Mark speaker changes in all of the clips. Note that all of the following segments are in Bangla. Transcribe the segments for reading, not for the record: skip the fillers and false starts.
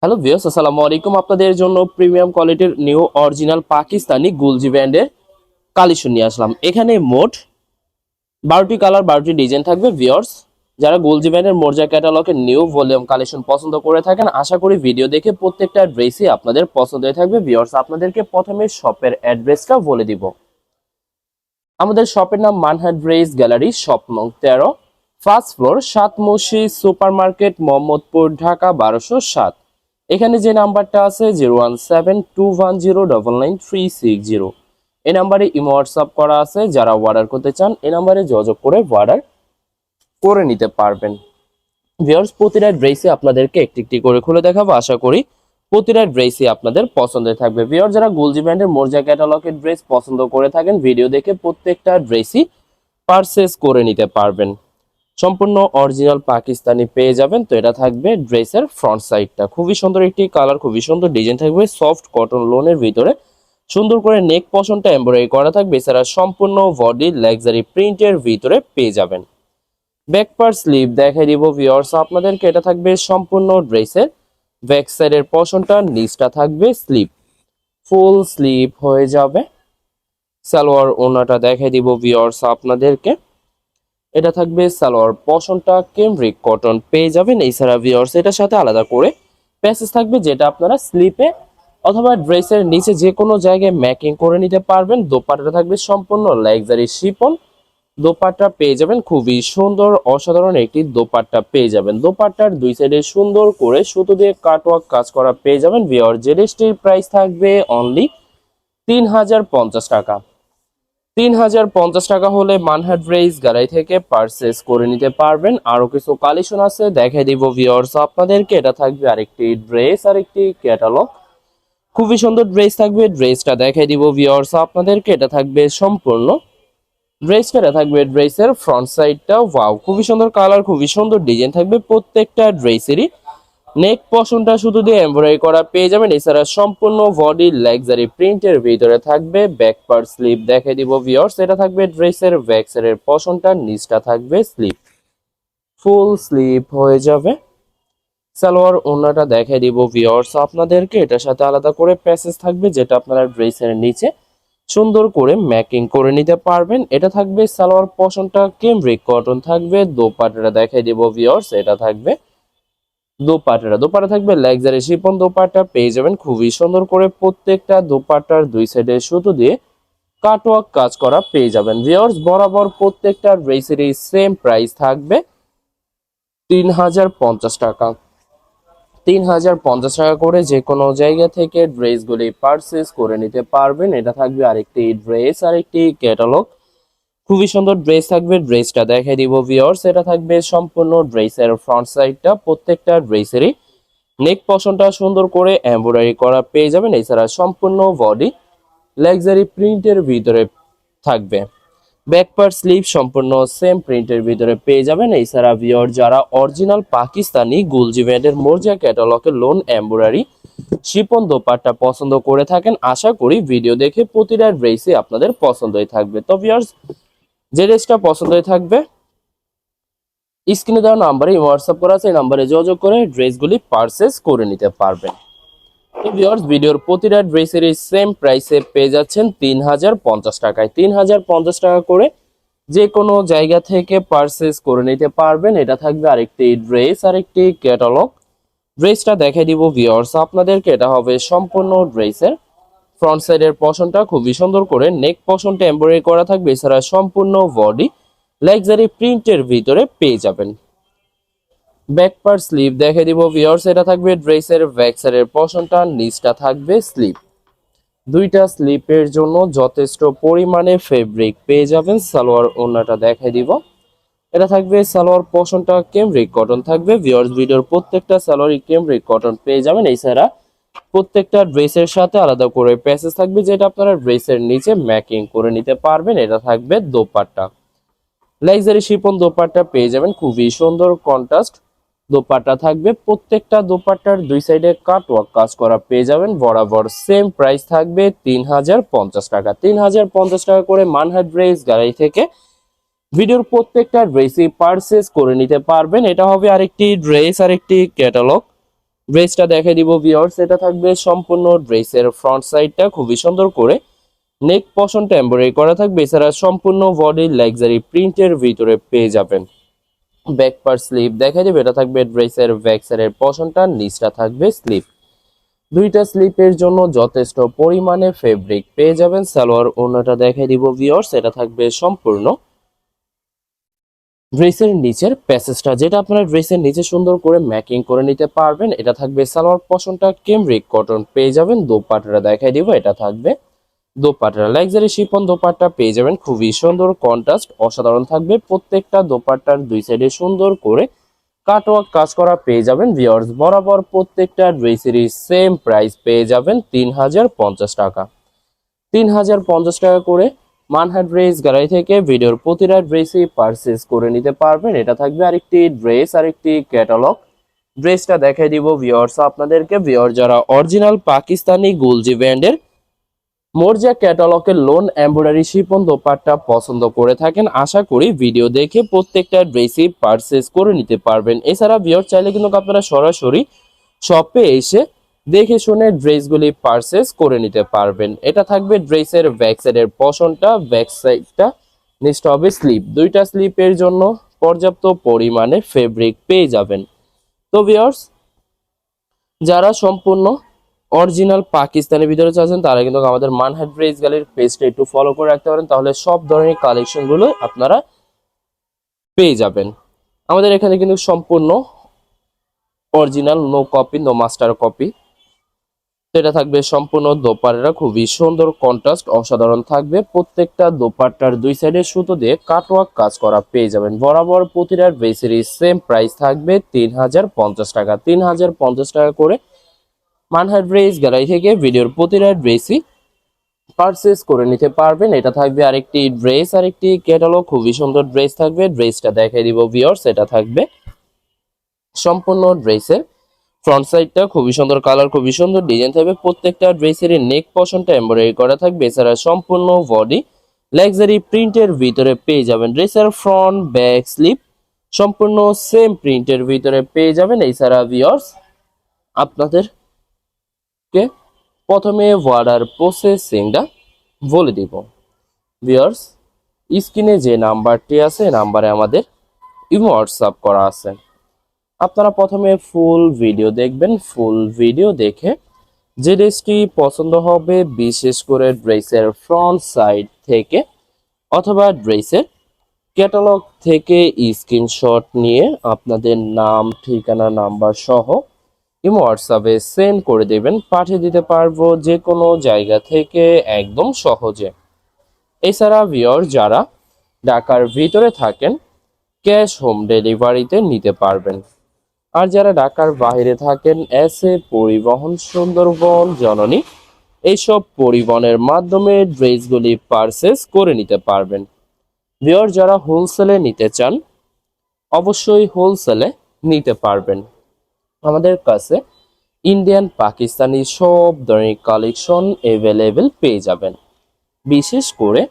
Speaker 1: হ্যালো ভিউয়ার্স, আসসালামু আলাইকুম। আপনাদের জন্য প্রিমিয়াম কোয়ালিটির নিউ অরিজিনাল পাকিস্তানি গুলজি ব্র্যান্ডের কালেকশন নিয়ে আসলাম। এখানে মোট 12টি কালার 12টি ডিজাইন থাকবে। ভিউয়ার্স, যারা গুলজি ব্র্যান্ডের মোর্জা ক্যাটালগের নিউ ভলিউম কালেকশন পছন্দ করে থাকেন, আশা করি ভিডিও দেখে প্রত্যেকটা ড্রেসই আপনাদের পছন্দ হয়ে থাকবে। ভিউয়ার্স, আপনাদেরকে প্রথমে শপের অ্যাড্রেসটা বলে দিব। আমাদের শপের নাম মানহাট ড্রেস গ্যালারি, শপ নং 13, ফার্স্ট ফ্লোর, 7 মসজিদ সুপার মার্কেট, মোহাম্মদপুর, ঢাকা 1207। এখানে যে নাম্বারটা আছে 01721099360, এই নাম্বারে ইমো হোয়াটসঅ্যাপ করা আছে। যারা অর্ডার করতে চান এই নাম্বারে যোগাযোগ করে অর্ডার করে নিতে পারবেন। ভিউয়ার্স, প্রতিটা ড্রেসই আপনাদেরকে একটি একটি করে খুলে দেখাবো। আশা করি প্রতিটা ড্রেসই আপনাদের পছন্দের থাকবে। ভিউয়ার্স, যারা গুলজি ব্র্যান্ডের মোর্জা ক্যাটালগের ড্রেস পছন্দ করে থাকেন, ভিডিও দেখে প্রত্যেকটা ড্রেসই পারচেজ করে নিতে পারবেন। সম্পূর্ণ অরিজিনাল পাকিস্তানি পেয়ে যাবেন। তো এটা থাকবে ড্রেসের ফ্রন্ট সাইডটা, খুবই সুন্দর একটি কালার, খুবই সুন্দর ডিজাইন থাকবে। সফট কটন লোনের ভিতরে সুন্দর করে নেক পশনটা এমব্রয়ডারি করা থাকবে। এছাড়া সম্পূর্ণ বডি লাক্সারি প্রিন্টের ভিতরে পেয়ে যাবেন। ব্যাক পার্ট স্লিভ দেখাই দিব ভিউয়ার্স আপনাদেরকে। এটা থাকবে সম্পূর্ণ ড্রেসের ব্যাক সাইডের পশনটা, নিচটা থাকবে স্লিভ, ফুল স্লিভ হয়ে যাবে। সালোয়ার ওনাটা দেখাই দিব ভিউয়ার্স আপনাদেরকে। এটা থাকবে সালোয়ার পশনটা কেমব্রিক কটন পেয়ে যাবেন। এছাড়া ভিউয়ার্স এটার সাথে আলাদা করে প্যাচেস থাকবে, যেটা আপনারা স্লিপে অথবা ড্রেসের নিচে যে কোনো জায়গায় ম্যাকিং করে নিতে পারবেন। দোপাট্টা থাকবে সম্পূর্ণ লাক্সারি শিপন দোপাট্টা পেয়ে যাবেন। খুবই সুন্দর অসাধারণ একটি দোপাট্টা পেয়ে যাবেন। দোপাট্টার দুই সাইডে সুন্দর করে সুতো দিয়ে কাটওয়ার্ক কাজ করা পেয়ে যাবেন। ভিউয়ার্স, যে ড্রেসটির প্রাইস থাকবে অনলি 3050 টাকা। 3050 টাকা হলে মানহাট ড্রেস গ্যালারি থেকে পারচেস করে নিতে পারবেন। আরো কিছু কালেকশন আছে, দেখাই দিব ভিউয়ার্স আপনাদেরকে। এটা থাকবে আরেকটি ড্রেস, আরেকটি ক্যাটালগ, খুবই সুন্দর ড্রেস থাকবে। ড্রেসটা দেখাই দিব ভিউয়ার্স আপনাদেরকে। এটা থাকবে সম্পূর্ণ ড্রেসটা, এটা থাকবে ড্রেসের ফ্রন্ট সাইডটা। ওয়াও, খুবই সুন্দর কালার, খুবই সুন্দর ডিজাইন থাকবে প্রত্যেকটা ড্রেসেরই। নেক পশনটা শুধু দিয়ে এমব্রয়ডারি করা পেয়ে যাবেন। এছাড়া সম্পূর্ণ বডি লাক্সারি প্রিন্টের ভিতরে থাকবে। ব্যাক পার্ট স্লিভ দেখে দিব ভিউয়ার্স। এটা থাকবে ড্রেসের ব্যাক সাইডের পশনটা, নিচটা থাকবে স্লিভ, ফুল স্লিভ হয়ে যাবে। সালোয়ার ওড়নাটা দেখে দিব ভিউয়ার্স আপনাদেরকে। এটার সাথে আলাদা করে প্যাচেস থাকবে, যেটা আপনারা ড্রেসের নিচে সুন্দর করে ম্যাকিং করে নিতে পারবেন। এটা থাকবে সালোয়ার পশনটা কেমব্রিক কটন থাকবে। দোপাট্টাটা দেখে দিব ভিউয়ার্স। এটা থাকবে দোপাট্টা থাকবে লাক্সারি শিফন দোপাট্টা পেয়ে যাবেন। খুবই সুন্দর করে প্রত্যেকটা দোপাট্টার দুই সাইডে সুতো দিয়ে কাটওয়ার্ক কাজ করা পেয়ে যাবেন। ভিউয়ার্স, বরাবর প্রত্যেকটা ড্রেসেরই সেম প্রাইস থাকবে 3050 টাকা। 3050 টাকা করে যে কোনো জায়গা থেকে ড্রেসগুলি পারচেস করে নিতে পারবেন। এটা থাকবে আরেকটি ড্রেস, আরেকটি ক্যাটালগ, খুবই সুন্দর ড্রেস থাকবে। ড্রেসটা দেখাই দিব ভিউয়ার্স। এটা থাকবে সম্পূর্ণ ড্রেসের ফ্রন্ট সাইডটা, প্রত্যেকটা ড্রেসেরই নেক পশনটা সুন্দর করে এমব্রয়ডারি করা পেয়ে যাবেন। এছাড়া সম্পূর্ণ বডি লাক্সারি প্রিন্টের ভিতরে থাকবে। ব্যাক পার্ট স্লিভ সম্পূর্ণ সেম প্রিন্টের ভিতরে পেয়ে যাবেন। এছাড়া ভিউয়ার, যারা অরিজিনাল পাকিস্তানি গুলজি ব্র্যান্ডের মোর্জা ক্যাটালগের লোন এমব্রয়ডারি শিপন দোপাট্টা পছন্দ করে থাকেন, আশা করি ভিডিও দেখে প্রতিটা ড্রেসই আপনাদের পছন্দ হয়ে থাকবে। তো ভিউয়ার্স, যে ড্রেসটা পছন্দ হয়ে থাকবে স্ক্রিনে দেওয়া নাম্বারে হোয়াটসঅ্যাপ করা আছে, এই নাম্বারে যোগাযোগ করে ড্রেসগুলি পারচেস করে নিতে পারবেন। তো ভিউয়ার্স, ভিডিওর প্রতিটা ড্রেসের এই সেম প্রাইসে পেয়ে যাচ্ছেন 3050 টাকায়। 3050 টাকা করে যে কোনো জায়গা থেকে পারচেস করে নিতে পারবেন। এটা থাকবে আরেকটি ড্রেস, আরেকটি ক্যাটালগ। ড্রেসটা দেখাই দিব ভিউয়ার্স আপনাদেরকে। এটা হবে সম্পূর্ণ ড্রেসের ফ্রন্ট সাইডের পশনটা, খুবই সুন্দর করে নেক পশনটা এমব্রয়ডারি করা থাকবে। এছাড়া সম্পূর্ণ বডি লাক্সারি প্রিন্টের ভিতরে পেয়ে যাবেন। ব্যাক পার্ট স্লিভ দেখে দিব ভিউয়ার্স। এটা থাকবে ড্রেসের ব্যাক সাইডের পশনটা, নিচটা থাকবে স্লিভ। দুইটা স্লিপের জন্য যথেষ্ট পরিমাণে ফেব্রিক পেয়ে যাবেন। সালোয়ার ওড়নাটা দেখাই দিব। এটা থাকবে সালোয়ার পশনটা কেমব্রিক কটন থাকবে। ভিউয়ার্স, ভিডিওর প্রত্যেকটা সালোয়ারই কেমব্রিক কটন পেয়ে যাবেন। এছাড়া প্রত্যেকটা ড্রেসের সাথে আলাদা করে প্যাচেস থাকবে, যেটা আপনারা ড্রেসের নিচে ম্যাকিং করে নিতে পারবেন। এটা থাকবে দোপাট্টা, লাক্সারি শিফন দোপাট্টা পেয়ে যাবেন। খুবই সুন্দর কন্ট্রাস্ট দোপাট্টা থাকবে। প্রত্যেকটা দোপাট্টার দুই সাইডে কাটওয়ার্ক কাজ করা পেয়ে যাবেন। বরাবর সেম প্রাইস থাকবে 3050 টাকা। 3050 টাকা করে মানহাট ড্রেস গ্যালারি থেকে ভিডিওর প্রত্যেকটা ড্রেসই পারচেস করে নিতে পারবেন। এটা হবে আরেকটি ড্রেস, আরেকটি ক্যাটালগ, ড্রেসটা দেখে দিব ভিউয়ার্স, এটা থাকবে সম্পূর্ণ ড্রেসের ফ্রন্ট সাইডটা খুবই সুন্দর করে নেক পশনটা এমব্রয়ডারি করা থাকবে। এছাড়া সম্পূর্ণ বডি লাক্সারি প্রিন্টের ভিতরে পেয়ে যাবেন। ব্যাক পার স্লিভ দেখা যাবে, এটা থাকবে ড্রেসের ব্যাক সাইডের পশনটা, নিচটা থাকবে স্লিভ। দুইটা স্লিপের জন্য যথেষ্ট পরিমাণে ফেব্রিক পেয়ে যাবেন। সালোয়ার ওড়নাটা দেখাই দিব ভিউয়ার্স, এটা থাকবে সম্পূর্ণ ড্রেসের নিচের প্যাসেজটা, যেটা আপনারা ড্রেসের নিচে সুন্দর করে ম্যাকিং করে নিতে পারবেন। এটা থাকবে সালোয়ার পশনটা ক্যামরিক কটন পেয়ে যাবেন। দোপাট্টাটা দেখাই দিব, এটা থাকবে দোপাট্টা লাক্সারি শিফন দোপাট্টা পেয়ে যাবেন, খুবই সুন্দর কন্ট্রাস্ট অসাধারণ থাকবে। প্রত্যেকটা দোপাট্টার দুই সাইডে সুন্দর করে কাটওয়ার্ক কাজ করা পেয়ে যাবেন ভিউয়ার্স। বরাবর প্রত্যেকটা ড্রেসেরই সেম প্রাইস পেয়ে যাবেন 3050 টাকা। 3050 টাকা করে মানহাট ড্রেস গ্যালারি থেকে ভিডিওর প্রতিটা ড্রেসই পারচেজ করে নিতে পারবেন। এটা থাকবে আরেকটি ড্রেস, আরেকটি ক্যাটালগ। ড্রেসটা দেখাই দিব ভিউয়ার্স আপনাদেরকে। ভিউয়ার যারা অরিজিনাল পাকিস্তানি গুলজি ব্র্যান্ডের মোরজা ক্যাটালগের লোন এমব্রয়ডারি শিফন দোপাট্টা পছন্দ করে থাকেন, আশা করি ভিডিও দেখে প্রত্যেকটা ড্রেসই পারচেজ করে নিতে পারবেন। এছাড়া ভিউয়ার চাইলে কিন্তু আপনারা সরাসরি শপে এসে দেখে শুনে ড্রেসগুলি পারচেজ করে নিতে পারবেন। এটা থাকবে ড্রেসের ব্যাক সাইডের পশনটা, ব্যাক সাইডটা নিচটা হবে স্লিপ। দুইটা স্লিপের জন্য পর্যাপ্ত পরিমাণে ফেব্রিক পেয়ে যাবেন। তো ভিউয়ার্স যারা সম্পূর্ণ অরিজিনাল পাকিস্তানের ভিতরে চাচ্ছেন তারা কিন্তু আমাদের মানহাট ড্রেস গ্যালারির পেজটা একটু ফলো করে রাখতে পারেন, তাহলে সব ধরনের কালেকশনগুলো আপনারা পেয়ে যাবেন। আমাদের এখানে কিন্তু সম্পূর্ণ original, no copy, no master copy. এটা থাকবে সম্পূর্ণ দোপাট্টাটা খুবই সুন্দর কন্ট্রাস্ট অসাধারণ থাকবে। প্রত্যেকটা দোপাট্টার দুই সাইডে সুতো দিয়ে কাটওয়ার্ক কাজ করা পেয়ে যাবেন। বরাবর প্রতিটা ড্রেসেরই সেম প্রাইস থাকবে 3050 টাকা। 3050 টাকা করে মানহাট ড্রেস গ্যালারি থেকে ভিডিওর প্রতিটা ড্রেসই পারচেজ করে নিতে পারবেন। এটা থাকবে আরেকটি ড্রেস, আরেকটি ক্যাটালগ, খুবই সুন্দর ড্রেস থাকবে। ড্রেসটা দেখাই দিব ভিউয়ার্স, এটা থাকবে সম্পূর্ণ ড্রেসের ফ্রন্ট সাইডটা খুবই সুন্দর কালার, খুবই সুন্দর ডিজাইন থাকবে। প্রত্যেকটা ড্রেসের নেক পশনটা এমব্রয়ডারি করা থাকবে। এছাড়া সম্পূর্ণ বডি লাক্সারি প্রিন্টের ভিতরে পেয়ে যাবেন। ড্রেসের ফ্রন্ট ব্যাক স্লিপ সম্পূর্ণ সেম প্রিন্টের ভিতরে পেয়ে যাবেন। এছাড়া ভিউয়ার্স আপনাদেরকে প্রথমে অর্ডার প্রসেসিংটা বলে দিব। ভিউয়ার্স স্ক্রিনে যে নাম্বারটি আছে নাম্বারে আমাদের ইমো হোয়াটসঅ্যাপ করা আছে। আপনারা প্রথমে ফুল ভিডিও দেখবেন, ফুল ভিডিও দেখে যে ড্রেসটি পছন্দ হবে, বিশেষ করে ড্রেসের ফ্রন্ট সাইড থেকে অথবা ড্রেসের ক্যাটালগ থেকে স্ক্রিনশট নিয়ে আপনাদের নাম, ঠিকানা, নাম্বার সহ ইমো হোয়াটসঅ্যাপে সেন্ড করে দেবেন, পাঠিয়ে দিতে পারবো যে কোনো জায়গা থেকে একদম সহজে। এছাড়া ভিউয়ার যারা ঢাকার ভিতরে থাকেন ক্যাশ হোম ডেলিভারিতে নিতে পারবেন। আর যারা ঢাকার বাইরে থাকেন এসএ পরিবহন, সুন্দরবন, জননী এইসব পরিবহনের মাধ্যমে ড্রেসগুলি পারচেজ করে নিতে পারবেন। ভিউয়ার যারা হোলসেলে নিতে চান অবশ্যই হোলসেলে নিতে পারবেন। আমাদের কাছে ইন্ডিয়ান পাকিস্তানি সব ধরনের কালেকশন অ্যাভেলেবেল পেয়ে যাবেন। বিশেষ করে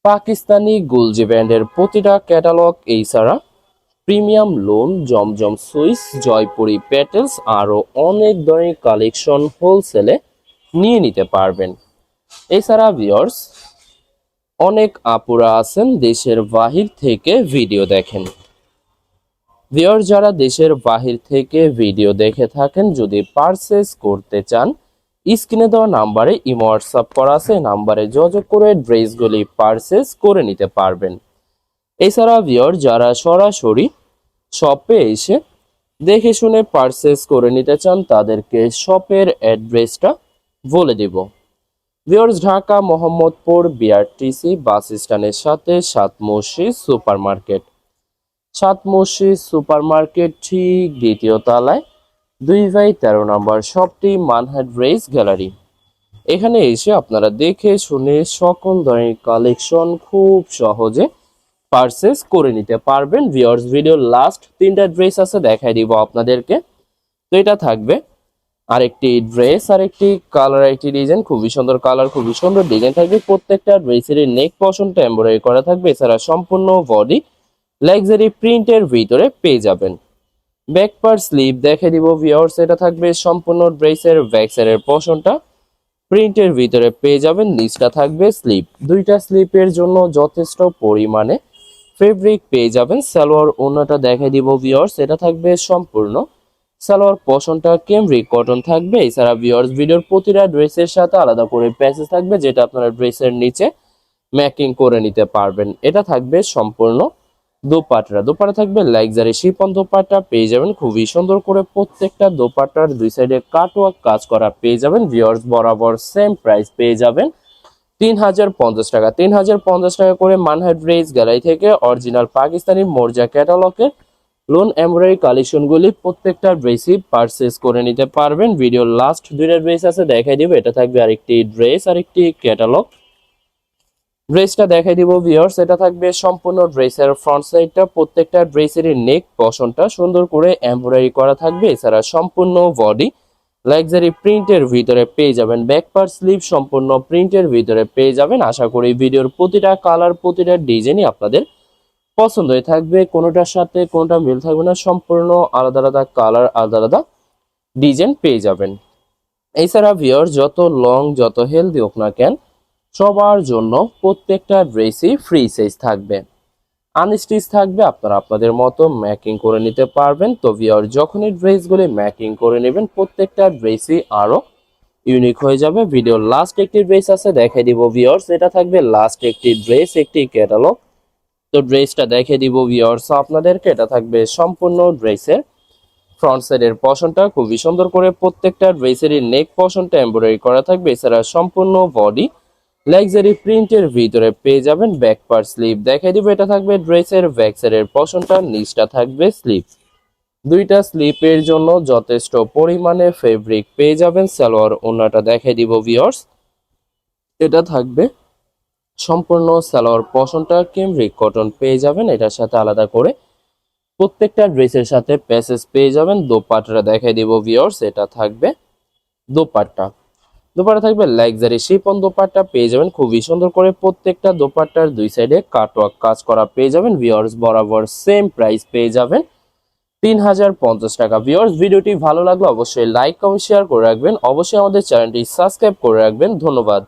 Speaker 1: পাকিস্তানি গুলজি ব্র্যান্ডের প্রতিটা ক্যাটালগ, এছাড়া প্রিমিয়াম লোন, জমজম সুইস, জয়পুরি প্যাটেলস আরও অনেক ধরনের কালেকশন হোলসেলে নিয়ে নিতে পারবেন। এছাড়া ভিউয়ার্স অনেক আপুরা আছেন দেশের বাহির থেকে ভিডিও দেখেন। ভিউয়ার যারা দেশের বাহির থেকে ভিডিও দেখে থাকেন যদি পারচেজ করতে চান স্ক্রিনে দেওয়া নাম্বারে ইমো হোয়াটসঅ্যাপ করা আছে, নাম্বারে যোগাযোগ করে ড্রেসগুলি পারচেজ করে নিতে পারবেন। এছাড়া ভিউয়ার যারা সরাসরি শপে এসে দেখে শুনে পারচেজ করে নিতে চান তাদেরকে শপের অ্যাড্রেসটা বলে দিব। ভিউয়ার্স ঢাকা মোহাম্মদপুর বিআরটিসি বাস স্ট্যান্ডের সাথে সাত মসজিদ সুপার মার্কেট, সাত মসজিদ সুপার মার্কেট ঠিক দ্বিতীয় তলায় 2/13 নম্বর শপটি মানহাট ড্রেস গ্যালারি। এখানে এসে আপনারা দেখে শুনে সকল ধরনের কালেকশন খুব সহজে পারচেজ করে নিতে পারবেন। ভিউয়ার্স ভিডিওর লাস্ট 3টা ড্রেস আছে দেখাই দিব আপনাদেরকে। তো এটা থাকবে আরেকটি ড্রেস, আরেকটি কালার, একটি ডিজাইন, খুবই সুন্দর কালার, খুবই সুন্দর ডিজাইন থাকবে। প্রত্যেকটা ড্রেসের নেক পশনটা এমব্রয়ডারি করা থাকবে। এছাড়া সম্পূর্ণ বডি লাক্সারি প্রিন্টের ভিতরে পেয়ে যাবেন। ব্যাক পার স্লিভ দেখে দিব ভিউয়ার্স, এটা থাকবে সম্পূর্ণ ড্রেসের ব্যাক সাইডের পোর্শনটা প্রিন্টের ভিতরে পেয়ে যাবেন, নিচটা থাকবে স্লিপ। দুইটা স্লিপের জন্য যথেষ্ট পরিমাণে ফেব্রিক পেয়ে যাবেন। সালোয়ার ওড়নাটা দেখে দিব ভিউয়ার্স, এটা থাকবে সম্পূর্ণ সালোয়ার পোর্শনটা ক্যামরিক কটন থাকবে। এছাড়া ভিউয়ার্স ভিডিওর প্রতিটা ড্রেসের সাথে আলাদা করে প্যাচেস থাকবে, যেটা আপনারা ড্রেসের নিচে ম্যাকিং করে নিতে পারবেন। এটা থাকবে সম্পূর্ণ দোপাট্টা থাকবে লাক্সারি শিফন দোপাট্টা পেয়ে যাবেন খুবই সুন্দর করে। প্রত্যেকটা দোপাট্টার দুই সাইডে কাটওয়ার্ক কাজ করা পেয়ে যাবেন ভিউয়ার্স। বরাবর সেম প্রাইস পেয়ে যাবেন 3050 টাকা। 3050 টাকা করে মানহাট ড্রেস গ্যালারি থেকে অরিজিনাল পাকিস্তানি মোরজা ক্যাটালগের লোন এমব্রয়ডারি কালেকশনগুলি প্রত্যেকটা ড্রেসই পারচেস করে নিতে পারবেন। ভিডিওর লাস্ট দুইটা ড্রেস আছে দেখাই দিব, এটা থাকবে আরেকটি ড্রেস আরেকটি ক্যাটালগ। ড্রেসটা দেখাই দিব ভিউয়ার্স, এটা থাকবে সম্পূর্ণ ড্রেসের ফ্রন্ট সাইডটা প্রত্যেকটা ড্রেসেরই নেক পশনটা সুন্দর করে এমব্রয়ডারি করা থাকবে। এছাড়া সম্পূর্ণ বডি লাক্সারি প্রিন্টের ভিতরে পেয়ে যাবেন। ব্যাক পার্ট স্লিভ সম্পূর্ণ প্রিন্টের ভিতরে পেয়ে যাবেন। আশা করি ভিডিওর প্রতিটা কালার প্রতিটা ডিজাইনই আপনাদের পছন্দ হয়ে থাকবে, কোনোটার সাথে কোনোটা মিল থাকবে না, সম্পূর্ণ আলাদা আলাদা কালার আলাদা আলাদা ডিজাইন পেয়ে যাবেন। এছাড়া ভিউয়ার্স যত লং যত হেলদি হোক না কেন সবার জন্য প্রত্যেকটা ড্রেসই ফ্রি সাইজ থাকবে, আনস্টিচ থাকবে, আপনারা আপনাদের মতো ম্যাকিং করে নিতে পারবেন। তো ভিউয়ার যখনই ড্রেসগুলি ম্যাকিং করে নেবেন প্রত্যেকটা ড্রেসই আরো ইউনিক হয়ে যাবে। ভিডিওর লাস্ট একটি ড্রেস আছে দেখাই দিব ভিউয়ার্স, এটা থাকবে লাস্ট একটি ড্রেস একটি ক্যাটালগ। তো ড্রেসটা দেখে দিব ভিউয়ার্স আপনাদেরকে, এটা থাকবে সম্পূর্ণ ড্রেসের ফ্রন্ট সাইডের পশনটা খুবই সুন্দর করে প্রত্যেকটা ড্রেসেরই নেক পশনটা এমব্রয়ডারি করা থাকবে। এছাড়া সম্পূর্ণ বডি লাক্সারি প্রিন্টের ভিতরে পেয়ে যাবেন। ব্যাক পার্ট স্লিভ দেখাই দিব, এটা থাকবে ড্রেসের ব্যাক সাইডের পশনটা, নিচটা থাকবে স্লিভ। দুইটা স্লিপের জন্য যথেষ্ট পরিমাণে ফেব্রিক পেয়ে যাবেন। সালোয়ার ওড়নাটা দেখাই দিব ভিউয়ার্স, এটা থাকবে সম্পূর্ণ সালোয়ার পশনটা ক্যামরিক কটন পেয়ে যাবেন। এটার সাথে আলাদা করে প্রত্যেকটা ড্রেসের সাথে প্যাচেস পেয়ে যাবেন। দোপাট্টাটা দেখাই দিব ভিউয়ার্স, এটা থাকবে দোপাট্টা থাকবে লাক্সারি শিফন দোপাট্টা পেয়ে যাবেন খুবই সুন্দর করে। প্রত্যেকটা দোপাট্টার দুই সাইডে কাটওয়ার্ক কাজ করা পেয়ে যাবেন ভিউয়ার্স। বরাবর সেম প্রাইস পেয়ে যাবেন 3050 টাকা। ভিউয়ার্স ভিডিওটি ভালো লাগলে অবশ্যই লাইক কমেন্ট শেয়ার করে রাখবেন, অবশ্যই আমাদের চ্যানেলটি সাবস্ক্রাইব করে রাখবেন। ধন্যবাদ।